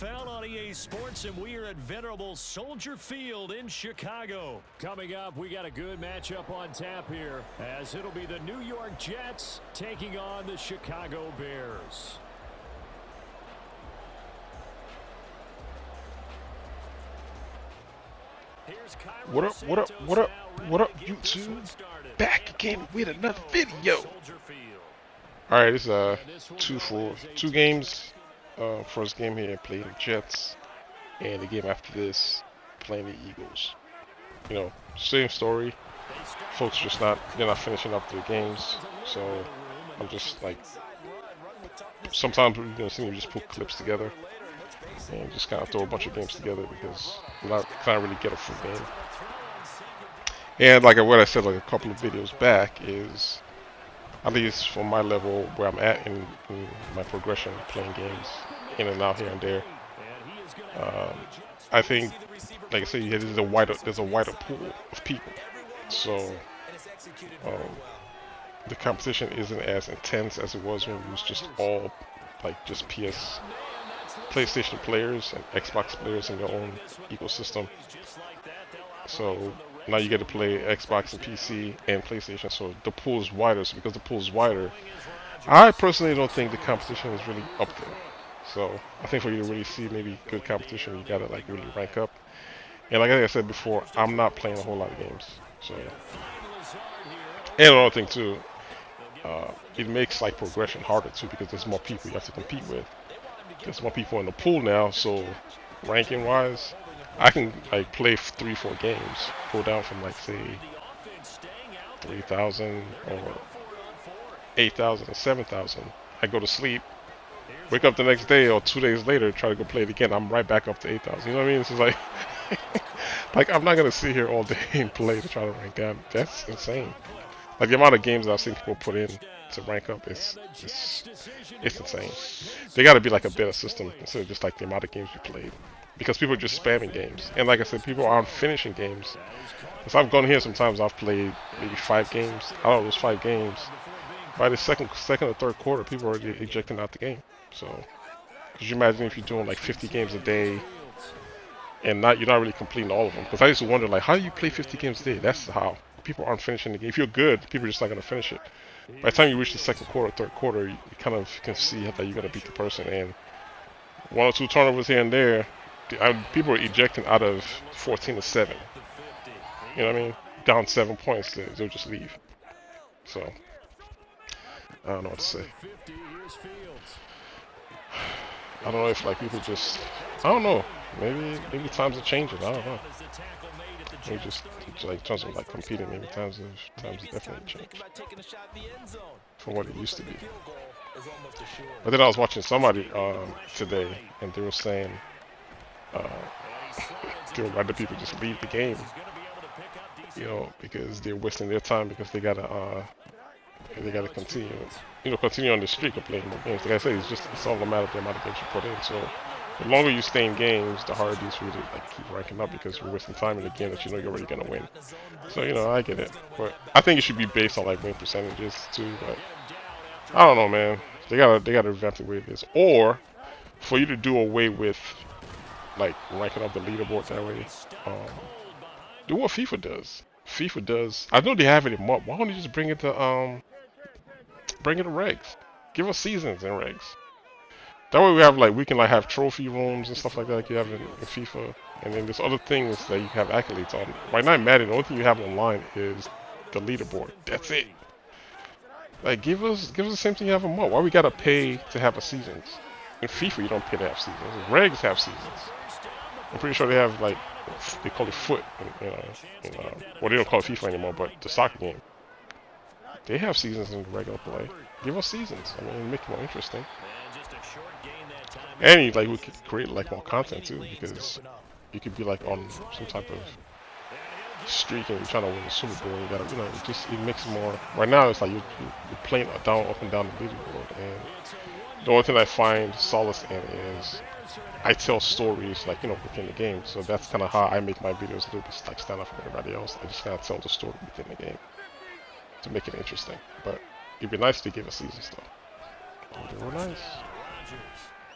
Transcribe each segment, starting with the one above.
NFL on EA Sports, and we are at venerable Soldier Field in Chicago. Coming up, we got a good matchup on tap here, as it'll be the New York Jets taking on the Chicago Bears. What up, what up, what up, what up, YouTube? Back again with another video. Alright, this is two games. First game here, playing the Jets, and the game after this, playing the Eagles. You know, same story. Folks they're not finishing up their games, so I'm just like, sometimes you're gonna see me just put clips together and just kind of throw a bunch of games together because I can't really get a full game. And like what I said like a couple of videos back is, at least for my level where I'm at in my progression playing games in and out here and there, I think, like I said, there's a wider pool of people, so the competition isn't as intense as it was when it was just all like just PlayStation players and Xbox players in their own ecosystem. So now you get to play Xbox and PC and PlayStation, so the pool is wider. So because the pool is wider, I personally don't think the competition is really up there. So I think for you to really see maybe good competition, you gotta like really rank up. And like I said before, I'm not playing a whole lot of games. So, and another thing too, it makes like progression harder too because there's more people you have to compete with. There's more people in the pool now, so ranking wise, I can like play 3-4 games, go down from like say 3,000 or 8,000 or 7,000. I go to sleep, wake up the next day or 2 days later, try to go play it again. I'm right back up to 8,000. You know what I mean? It's just like, like I'm not gonna sit here all day and play to try to rank down. That's insane. Like the amount of games that I've seen people put in to rank up is insane. They got to be like a better system instead of just like the amount of games you played, because people are just spamming games. And like I said, people aren't finishing games. Because I've gone here sometimes, I've played maybe 5 games. Out of those 5 games, by the second or third quarter, people are already ejecting out the game. So could you imagine if you're doing like 50 games a day and you're not really completing all of them? Because I used to wonder like, how do you play 50 games a day? That's how. People aren't finishing the game. If you're good, people are just not going to finish it. By the time you reach the second quarter, third quarter, you kind of can see that you're going to beat the person. And 1 or 2 turnovers here and there, people are ejecting out of 14-7. You know what I mean? Down 7 points, they'll just leave. So, I don't know what to say. I don't know if like people just, I don't know. Maybe times are changing. I don't know. Maybe just like in terms of like competing, maybe times have definitely changed from what it used to be. But then I was watching somebody today, and they were saying they would rather people just leave the game, you know, because they're wasting their time because they gotta continue on the streak of playing more games. Like I said, it's all a matter of the amount of games you put in. So the longer you stay in games, the harder it is for you to like keep ranking up because you're wasting time in a game that you know you're already gonna win. So you know, I get it, but I think it should be based on like win percentages too. But I don't know, man. They gotta revamp the way it is, or for you to do away with like ranking up the leaderboard that way. Do what FIFA does. FIFA does. I know they have it in mod. Why don't you just bring it to regs? Give us seasons and regs. That way we can have trophy rooms and stuff like that like you have in FIFA. And then there's other things that you have accolades on. Right now in Madden, the only thing you have online is the leaderboard. That's it. Like give us the same thing you have in mod. Why we gotta pay to have a seasons? In FIFA you don't pay to have seasons. Regs have seasons. I'm pretty sure they have like, they call it foot, well they don't call it FIFA anymore, but the soccer game. They have seasons in regular play. Give us seasons. I mean, make it more interesting. And we could create like more content too, because you could be like on some type of streak and you're trying to win the Super Bowl. You gotta, it makes it more. Right now it's like you're playing up and down the leaderboard, and the only thing I find solace in is I tell stories within the game. So that's kind of how I make my videos a little bit like stand out from everybody else. I just kind of tell the story within the game to make it interesting. But it'd be nice to give a season stuff. They were nice.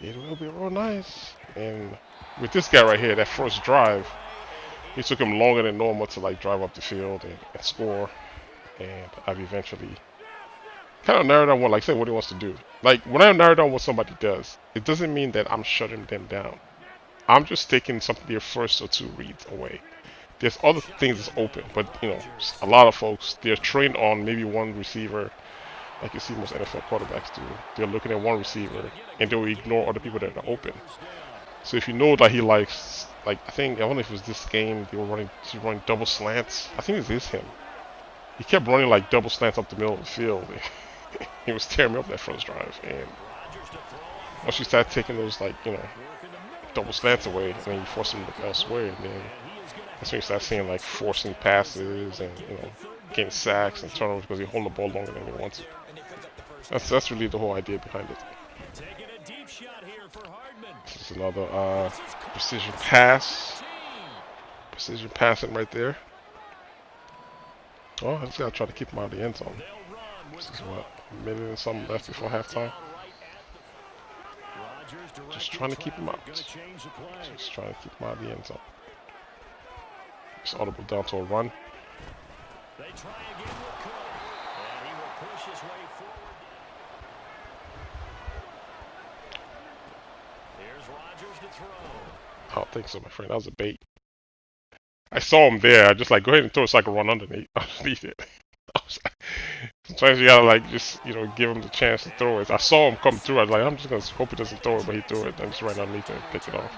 It will be real nice. And with this guy right here, that first drive, it took him longer than normal to like drive up the field and score. And I've eventually kind of narrowed down what, like, say what he wants to do. Like when I narrow down what somebody does, it doesn't mean that I'm shutting them down. I'm just taking some of their first or two reads away. There's other things that's open, but you know, a lot of folks they're trained on maybe one receiver, like you see most NFL quarterbacks do. They're looking at one receiver and they'll ignore other people that are open. So if you know that he likes, like I don't know if it was this game they were running double slants. I think it is him. He kept running like double slants up the middle of the field. He was tearing me up that first drive, and once you start taking those like double slants away, and then you force him to look elsewhere, and then that's when you start seeing like forcing passes and getting sacks and turnovers because he's holding the ball longer than he wants. That's really the whole idea behind it. This is another precision pass. Precision passing right there. Oh, I just gotta try to keep him out of the end zone. This is what, a minute and something left before halftime. Just trying to keep him out. Just trying to keep him out of the end zone. Just audible down to a run. I don't think so, my friend. That was a bait. I saw him there. I just like go ahead and throw it so I can run underneath it. Sometimes you gotta like just give him the chance to throw it. I saw him come through. I was like, I'm just gonna hope he doesn't throw it, but he threw it. And just right underneath it and picked it off.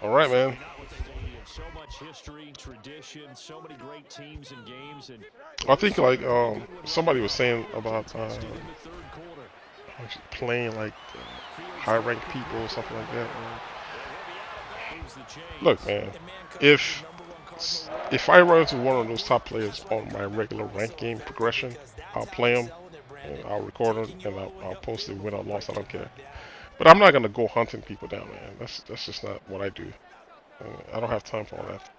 All right, man. So much history, tradition, so many great teams and games, and I think like somebody was saying about playing like high-ranked people or something like that. Look, man, if I run into one of those top players on my regular rank game progression, I'll play them, and I'll record them, and I'll post it win or loss. I don't care. But I'm not gonna go hunting people down, man. That's just not what I do. I don't have time for all that.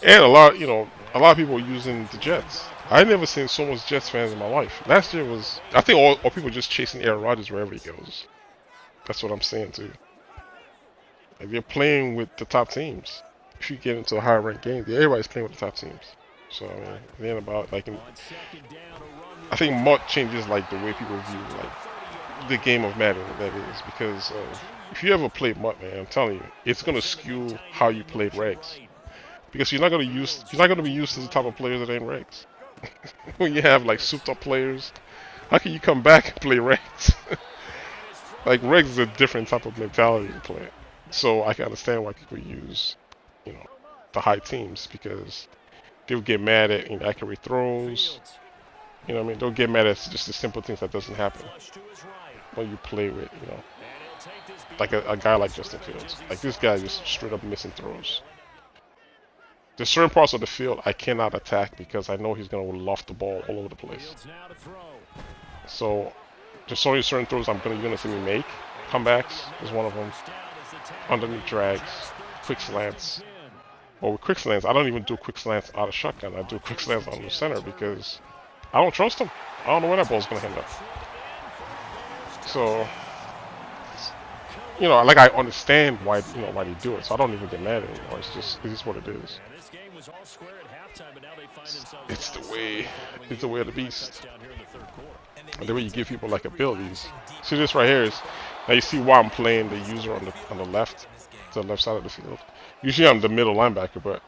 And a lot of people are using the Jets. I never seen so much Jets fans in my life. Last year was, I think all people just chasing Aaron Rodgers wherever he goes. That's what I'm saying too. Like they're playing with the top teams. If you get into a higher ranked game, everybody's playing with the top teams. So I mean, then about like, I think MUT changes like the way people view like the game of Madden. That is because if you ever played MUT, man, I'm telling you, it's gonna skew how you played regs. Because you're not gonna be used to the type of players that ain't regs. When you have like souped up players, how can you come back and play regs? Like regs is a different type of mentality to play. So I can understand why people use, the high teams, because they'll get mad at inaccurate throws. You know what I mean? They'll get mad at just the simple things that doesn't happen when you play with, like a guy like Justin Fields. Like this guy just straight up missing throws. There's certain parts of the field I cannot attack because I know he's going to loft the ball all over the place. So there's only certain throws you're going to see me make. Comebacks is one of them. Underneath drags, quick slants. Well, with quick slants, I don't even do quick slants out of shotgun. I do quick slants on the center because I don't trust him. I don't know where that ball's going to end up. So, like I understand why they do it, so I don't even get mad anymore. It's just what it is. It's the way of the beast. And the way you give people like abilities. See this right here is, now you see why I'm playing the user on the left, to the left side of the field. Usually I'm the middle linebacker, but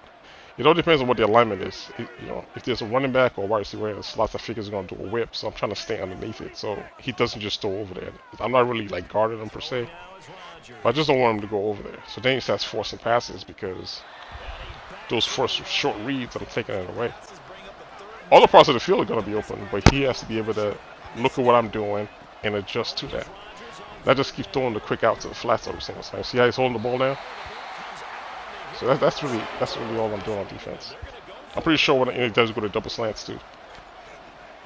it all depends on what the alignment is. If there's a running back or a wide receiver in the slots, I figure he's going to do a whip, so I'm trying to stay underneath it, so he doesn't just throw over there. I'm not really like guarding him per se, but I just don't want him to go over there. So then he starts forcing passes because those first short reads, I'm taking it away. All the parts of the field are going to be open, but he has to be able to look at what I'm doing and adjust to that. Not just keep throwing the quick out to the flats every single time. See how he's holding the ball now? So that's really all I'm doing on defense. I'm pretty sure when it does go to double slants too.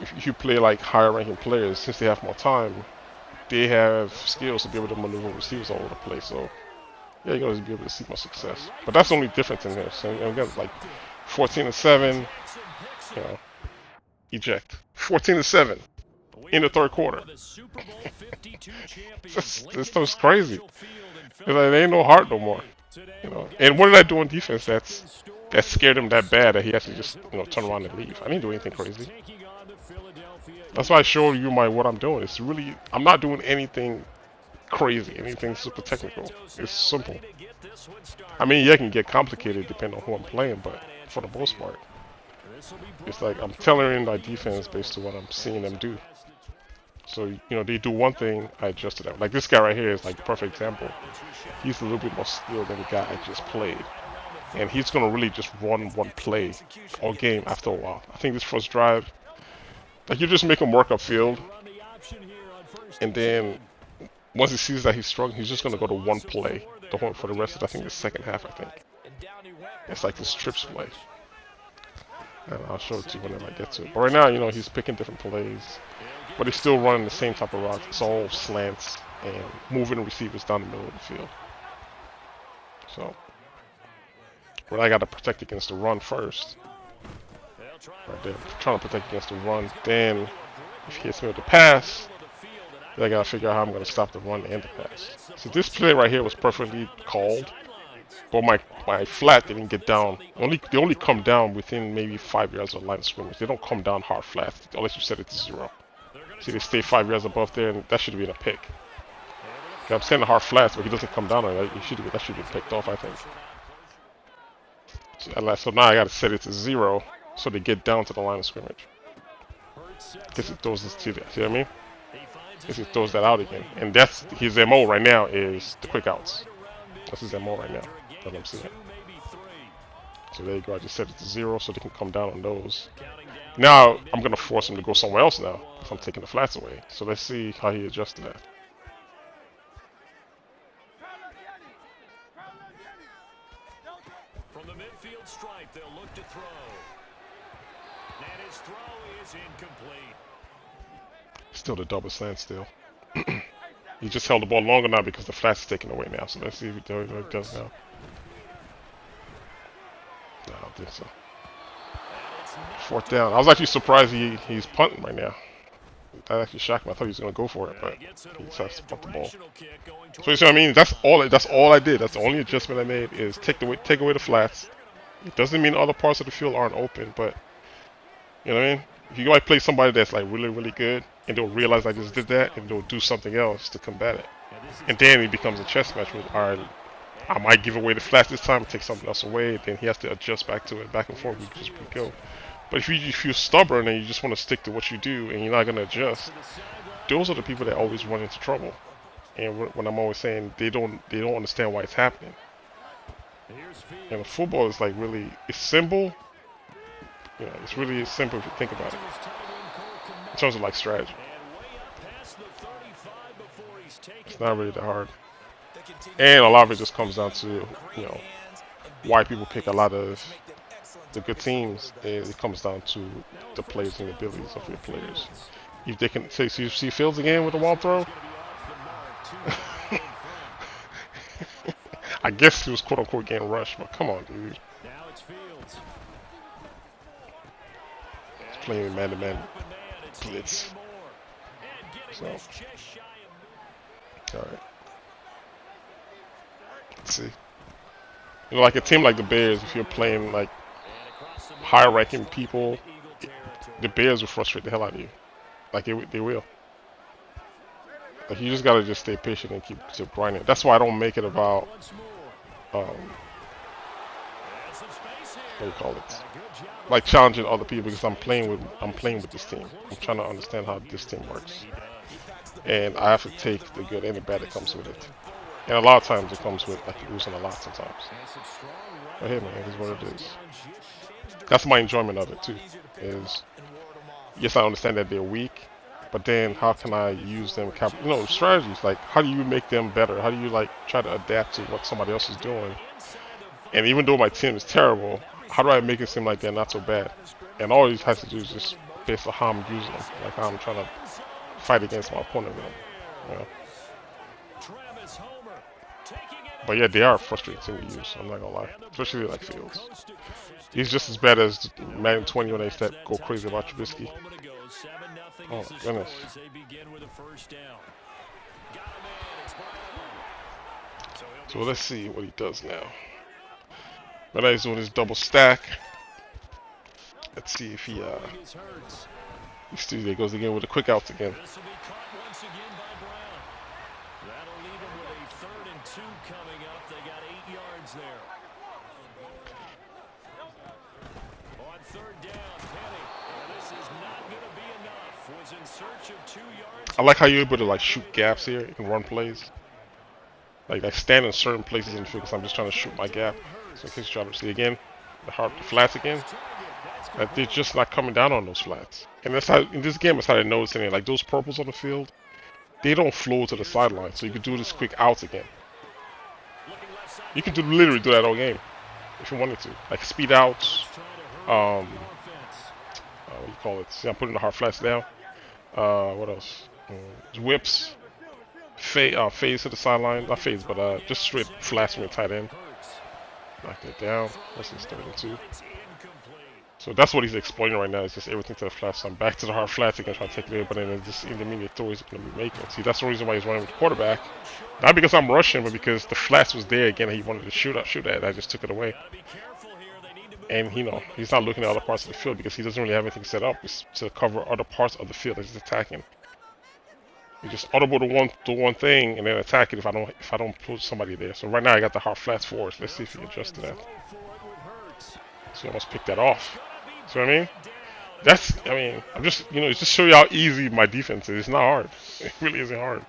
If you play like higher ranking players, since they have more time, they have skills to be able to maneuver receivers all over the place. So yeah, you're gonna be able to see more success. But that's the only difference in this. And again, like 14-7, you know, eject. 14-7 in the third quarter. This stuff's crazy. Like, there ain't no heart no more. You know. And what did I do on defense that scared him that bad that he has to just, you know, turn around and leave? I didn't do anything crazy. That's why I showed you what I'm doing. It's really, I'm not doing anything crazy, anything super technical. It's simple. I mean, yeah, it can get complicated depending on who I'm playing, but for the most part, it's like I'm tailoring my defense based on what I'm seeing them do. So, you know, they do one thing, I adjust to that. Like this guy right here is like the perfect example. He's a little bit more skilled than the guy I just played. And he's going to really just run one play all game after a while. I think this first drive, like you just make him work upfield. And then once he sees that he's struggling, he's just going to go to one play for the rest of, I think, the second half, I think. It's like this trips play. And I'll show it to you whenever I get to it. But right now, you know, he's picking different plays. But he's still running the same type of routes. It's all slants and moving receivers down the middle of the field. So, but I got to protect against the run first. Right there, trying to protect against the run. Then, if he hits me with the pass, then I got to figure out how I'm going to stop the run and the pass. So this play right here was perfectly called. But my flat didn't get down. They only come down within maybe 5 yards of the line of scrimmage. They don't come down hard flat unless you set it to 0. See, they stay 5 yards above there, and that should have been a pick. Okay, I'm saying the hard flats, but he doesn't come down on it. That should have been picked off, I think. So now I got to set it to 0 so they get down to the line of scrimmage. Guess it throws this to that. See what I mean? Guess it throws that out again, and that's his MO right now is the quick outs. That's his MO right now. That's what I'm seeing. So there you go. I just set it to 0 so they can come down on those. Now I'm gonna force him to go somewhere else now if I'm taking the flats away. So let's see how he adjusts to that. From the midfield stripe, they'll look to throw. And his throw is incomplete. Still the double slant still. He just held the ball longer now because the flats is taken away now. So let's see if it does now. No, I don't think so. 4th down. I was actually surprised he's punting right now. That actually shocked me. I thought he was going to go for it, but he decides to punt the ball. So you see what I mean? That's all I did. That's the only adjustment I made is take away the flats. It doesn't mean other parts of the field aren't open, but you know what I mean? If you might play somebody that's like really, really good, and they'll realize I just did that, and they'll do something else to combat it. And then it becomes a chess match with, all right, I might give away the flats this time, take something else away, then he has to adjust back to it, back and forth, we go. But if you're stubborn and you just want to stick to what you do and you're not going to adjust, those are the people that always run into trouble. And when I'm always saying they don't understand why it's happening. And football is like really, it's simple. You know, it's really simple if you think about it. In terms of like strategy. It's not really that hard. And a lot of it just comes down to, you know, why people pick a lot of the good teams. It comes down to the players and the abilities of your players. If they can say, see Fields again with the wall throw. I guess he was quote unquote getting rushed, but come on, dude. He's playing man-to-man blitz. So, all right. Let's see. You know, like a team like the Bears, if you're playing like high-ranking people, the Bears will frustrate the hell out of you. Like they will. Like you just gotta just stay patient and keep grinding. That's why I don't make it about what do you call it? Like challenging other people because I'm playing with this team. I'm trying to understand how this team works. And I have to take the good and the bad that comes with it. And a lot of times it comes with like losing a lot sometimes. But hey man, it is what it is. That's my enjoyment of it too. Is yes, I understand that they're weak, but then how can I use them? You know, strategies like how do you make them better? How do you like try to adapt to what somebody else is doing? And even though my team is terrible, how do I make it seem like they're not so bad? And all it has to do is just based on how I'm using them, like how I'm trying to fight against my opponent with them. You know? But yeah, they are frustrating to use. I'm not gonna lie, especially like Fields. He's just as bad as Madden 20 when they start go crazy about Trubisky. Oh my goodness. So let's see what he does now. But he's doing his double stack. Let's see if he still goes again with the quick outs again. That'll leave him with a 3rd and 2 coming up. They got 8 yards there. On 3rd down, Penny. This is not going to be enough. Was in search of 2 yards. I like how you're able to like shoot gaps here and run plays. Like I stand in certain places in the field because I'm just trying to shoot my gap. So in case you try to see again, the flats again. That they're just not coming down on those flats. And that's how in this game I started noticing it. Like those purples on the field, they don't flow to the sideline, so you can do this quick outs again. You can literally do that all game if you wanted to, like speed outs. What do you call it? See, I'm putting the hard flats down. What else? Whips, fades to the sideline, not fades, but just straight flats from your tight end. Knock it down. This is 32. So that's what he's exploiting right now. It's just everything to the flats. So I'm back to the hard flats again, trying to take it in, but then it's just intermediate throw he's going to be making. See, that's the reason why he's running with the quarterback. Not because I'm rushing, but because the flats was there again. He wanted to shoot at. I just took it away. And you know, he's not looking at other parts of the field because he doesn't really have anything set up to cover other parts of the field that he's attacking. You just audible the one thing and then attack it if I don't put somebody there. So right now I got the hard flats for us. Let's see if he adjusts to that. So I almost picked that off. See what I mean? I'm just, it's just show you how easy my defense is. It's not hard. It really isn't hard.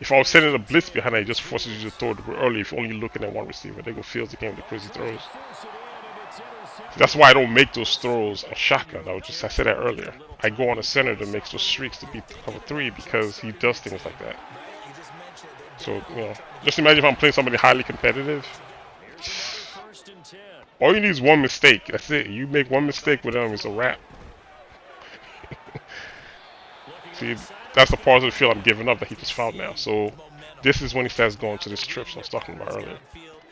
If I was sending a blitz behind it, it just forces you to throw it early if you're only looking at one receiver. They go Fields again with the crazy throws. That's why I don't make those throws on shotgun. I said that earlier. I go on the center that makes those streaks to beat the cover 3 because he does things like that. So, just imagine if I'm playing somebody highly competitive. All you need is one mistake. That's it. You make one mistake with them, it's a wrap. See, that's the part of the field I'm giving up that he just found now. So this is when he starts going to the strips I was talking about earlier.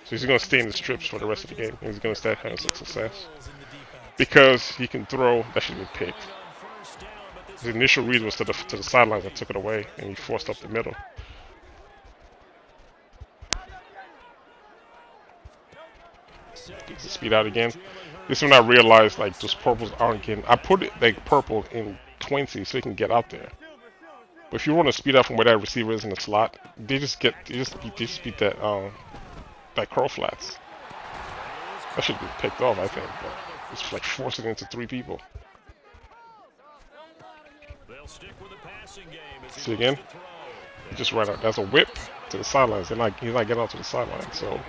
So he's going to stay in the strips for the rest of the game. He's going to start having some success. Because he can throw, that should have been picked. His initial read was to the sidelines. I took it away, and he forced up the middle. Speed out again. This is when I realized like those purples aren't getting. I put it like purple in 20 so he can get out there. But if you want to speed out from where that receiver is in the slot, they just beat that curl flats. That should be picked off, I think. But it's like forcing it into 3 people. See again? He just ran out. That's a whip to the sidelines. He's not getting out to the sidelines. So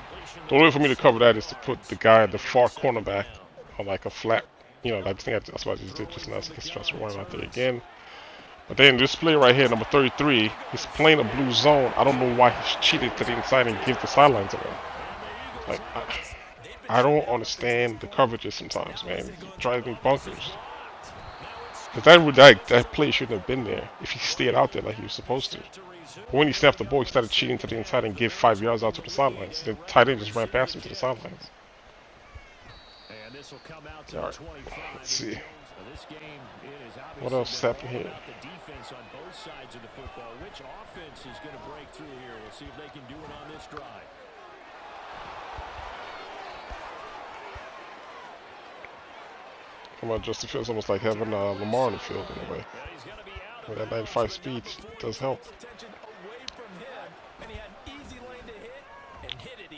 the only way for me to cover that is to put the guy at the far cornerback on like a flat. That's what I just did just now. So he's trying to run out there again. But then this play right here, number 33, he's playing a blue zone. I don't know why he's cheated to the inside and give the sidelines away. Like, I don't understand the coverages sometimes, man. It drives me bunkers. Because that play shouldn't have been there if he stayed out there like he was supposed to. But when he snapped the ball, he started cheating to the inside and gave 5 yards out to the sidelines. The tight end just ran past him to the sidelines. Alright, let's see. What else is happening here? Come on, Justin Fields almost like having Lamar on the field in a way. With that 95 speed does help.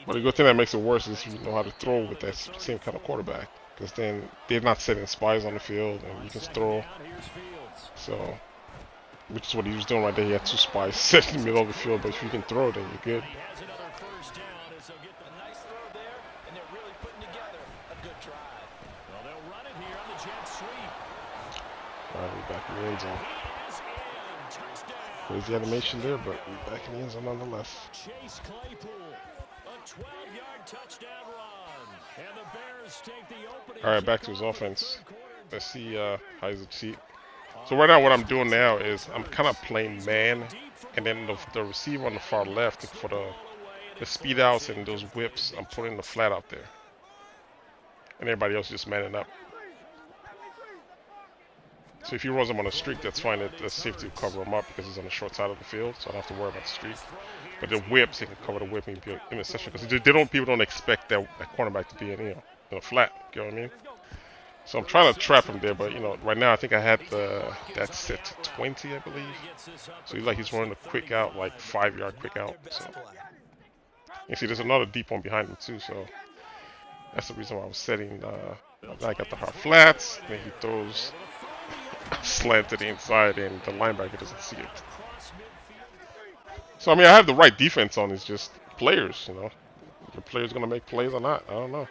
But the good thing that makes it worse is you know how to throw with that same kind of quarterback. Because then they're not setting spies on the field and you can throw. So, which is what he was doing right there. He had 2 spies set in the middle of the field, but if you can throw, then you're good. Alright, we're back in the end zone. Crazy animation there, but we're back in the end zone nonetheless. Alright, back to his offense. Let's see how he's achieved. So right now what I'm doing now is I'm kind of playing man, and then the receiver on the far left for the speed outs and those whips, I'm putting the flat out there. And everybody else just manning up. So if he runs him on a streak, that's fine. The safety will cover him up because he's on the short side of the field, so I don't have to worry about the streak. But the whips, he can cover the whip and be in a session because people don't expect that cornerback to be in flat. You know what I mean? So I'm trying to trap him there, but right now I think I had that set to 20, I believe. So he's running a quick out, like 5-yard quick out. So you see, there's another deep one behind him too. So that's the reason why I was setting. I got the hard flats, and then he throws slant to the inside, and the linebacker doesn't see it. So I mean, I have the right defense on. It's just players, The player's gonna make plays or not. I don't know.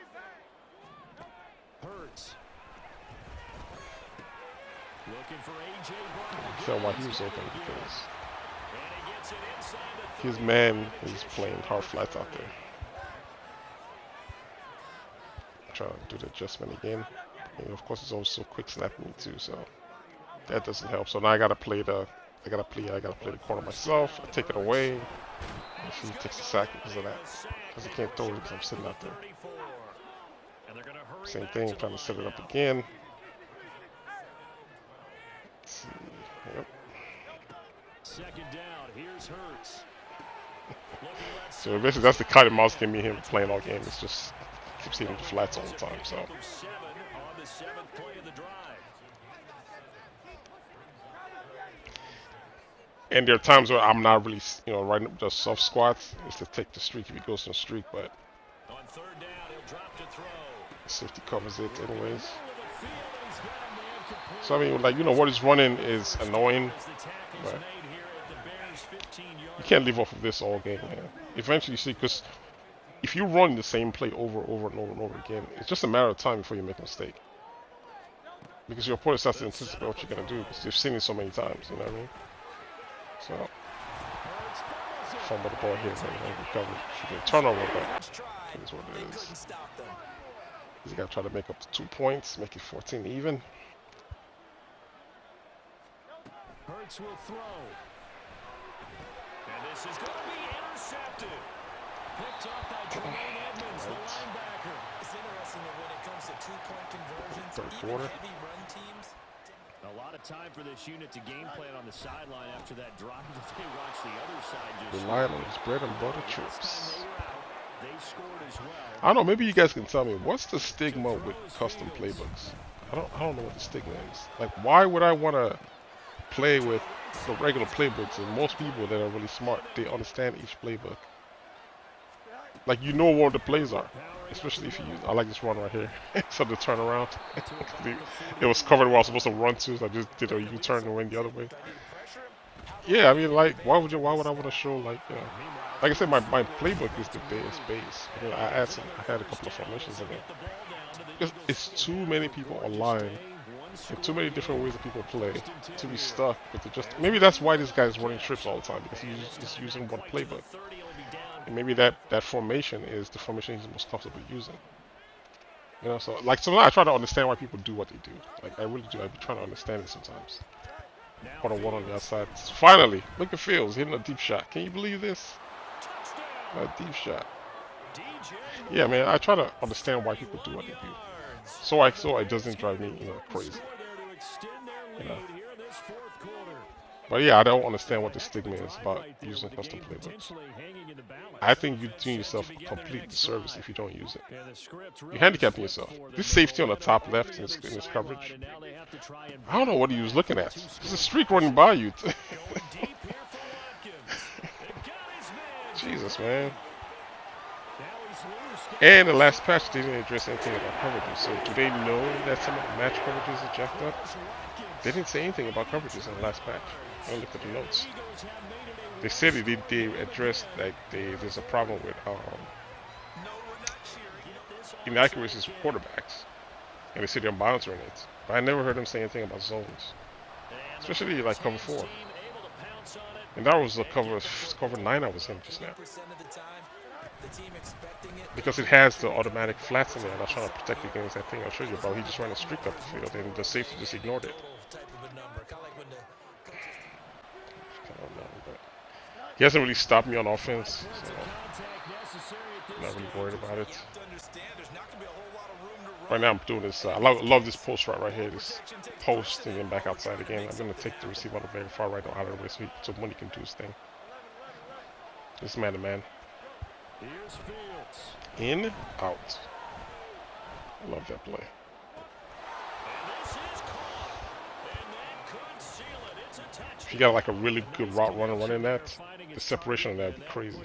Tell why he was open because his man is playing hard flats out there. Try to do the adjustment again. And of course, it's also quick snapping me too, so that doesn't help. So now I gotta play the corner myself. I take it away. And he takes the sack because of that. Because I can't throw it because I'm sitting out there. Same thing, trying to set it up again. Let's see. Yep. Second down, here's Hurts. So basically that's the cut and mouse game me him playing all game. It's just keeps hitting the flats all the time. So and there are times where I'm not really right up the soft squats is to take the streak if he goes on a streak, but on third down, he'll drop to throw. Safety covers it anyways. So I mean, what he's running is annoying, but you can't live off of this all game, man. Eventually, you see, because if you run the same play over and over again, it's just a matter of time before you make a mistake. Because your opponent starts to anticipate what you're gonna do because they've seen it so many times. You know what I mean? So, fumble the ball here, man. Recover. Should be a turnover, but it is what it is. He's got to try to make up the 2 points, make it 14 even. Hurts will throw. And this is going to be intercepted. Picked up by Jermaine Edmonds, the linebacker. It's interesting that when it comes to 2-point conversions, even heavy run teams. A lot of time for this unit to game plan on the sideline after that drive. If they watch the other side just rely on his bread and butter chips. They scored as well. I don't know, maybe you guys can tell me what's the stigma with custom playbooks? I don't know what the stigma is. Like, why would I want to play with the regular playbooks? And most people that are really smart, they understand each playbook. Like, what the plays are. Especially if you use, I like this run right here. So the turnaround. It was covered where I was supposed to run to, so I just did a U-turn and went the other way. Yeah, I mean, like, why would I want to show, like I said, my playbook is the base. I had a couple of formations in there. It's too many people online, and too many different ways that people play to be stuck with maybe that's why this guy's running trips all the time, because he's using one playbook. And maybe that formation is the formation he's most comfortable using. So now I try to understand why people do what they do. Like, I really do. I be trying to understand it sometimes. One on the outside. Finally, look at Fields hitting a deep shot. Can you believe this? A deep shot. Yeah, man. I try to understand why people do what they do, so it doesn't drive me crazy. But yeah, I don't understand what the stigma is about using custom playbooks. I think you're doing yourself a complete disservice if you don't use it. You're handicapping yourself. This safety on the top left in this coverage, I don't know what he was looking at. There's a streak running by you. Jesus, man. And the last patch, they didn't address anything about coverages. So do they know that some of the match coverages are jacked up? They didn't say anything about coverages in the last patch. I looked at the notes. They said they addressed that there's a problem with inaccuracies for quarterbacks, and they said they're monitoring it. But I never heard them say anything about zones, especially like cover 4. And that was the cover 9 I was in just now, because it has the automatic flats in there, and I was trying to protect against that thing I showed you about. He just ran a streak up the field, and the safety just ignored it. He hasn't really stopped me on offense, so Not really worried about it. Right now I'm doing this. I love this post right here. This post and then back outside again. I'm gonna take the receiver on the very far right out of the way so Money can do his thing. This man to man. In, out. I love that play. If you got like a really good route runner running that, the separation on that would be crazy.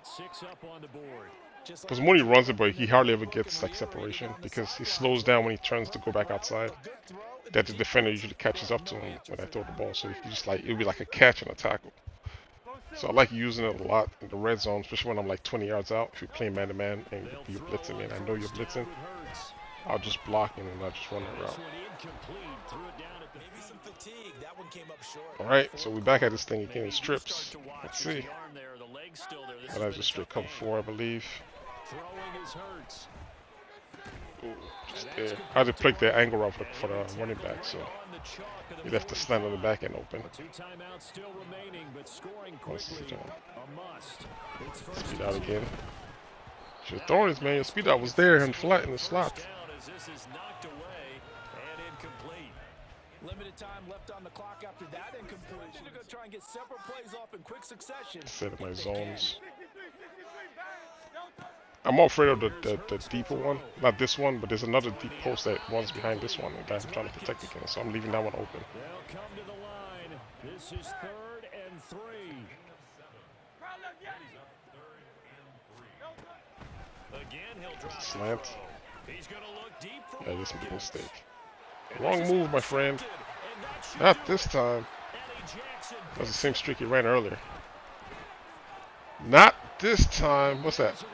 Because when he runs it, but he hardly ever gets like separation because he slows down when he turns to go back outside. That the defender usually catches up to him when I throw the ball, so you just like it'll be like a catch and a tackle. So I like using it a lot in the red zone, especially when I'm like 20 yards out. If you're playing man to man and you're blitzing me and I know you're blitzing, I'll just block and I'll just run the route. Alright, so we're back at this thing again in strips. Let's see. But I just straight cover 4, I believe. Ooh, just there. I had to play the angle route for the running back, so he left the slant on the back end open. Speed out again. Should have thrown this, man. Your speed out was there and flat in the slot. Limited time left on the clock after that incompletion. They're going to try and get several plays off in quick succession. Set up my zones. I'm more afraid of the deeper one. Not this one, but there's another deep post that runs behind this one. The guy's trying to protect again, so I'm leaving that one open. They'll come to the line. This is 3rd and 3. Again, he'll drop Slant. He's going to look deep for Yeah, this is a mistake. Wrong move, my friend. Not this time. That's the same streak he ran earlier. Not this time. What's that?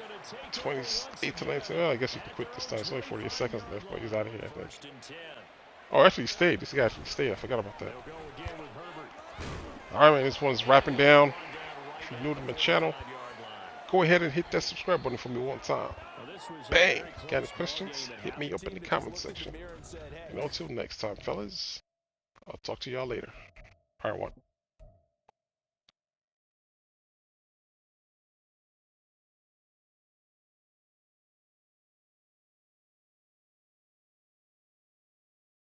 28 to 19. Well, I guess you can quit this time. It's only 48 seconds left, but he's out of here, I think. Oh, actually, he stayed. This guy actually stayed. I forgot about that. Alright, man. This one's wrapping down. If you're new to my channel, go ahead and hit that subscribe button for me one time. Bang! Got any questions? Hit me up in the comment section. And until next time, fellas, I'll talk to y'all later. Part 1.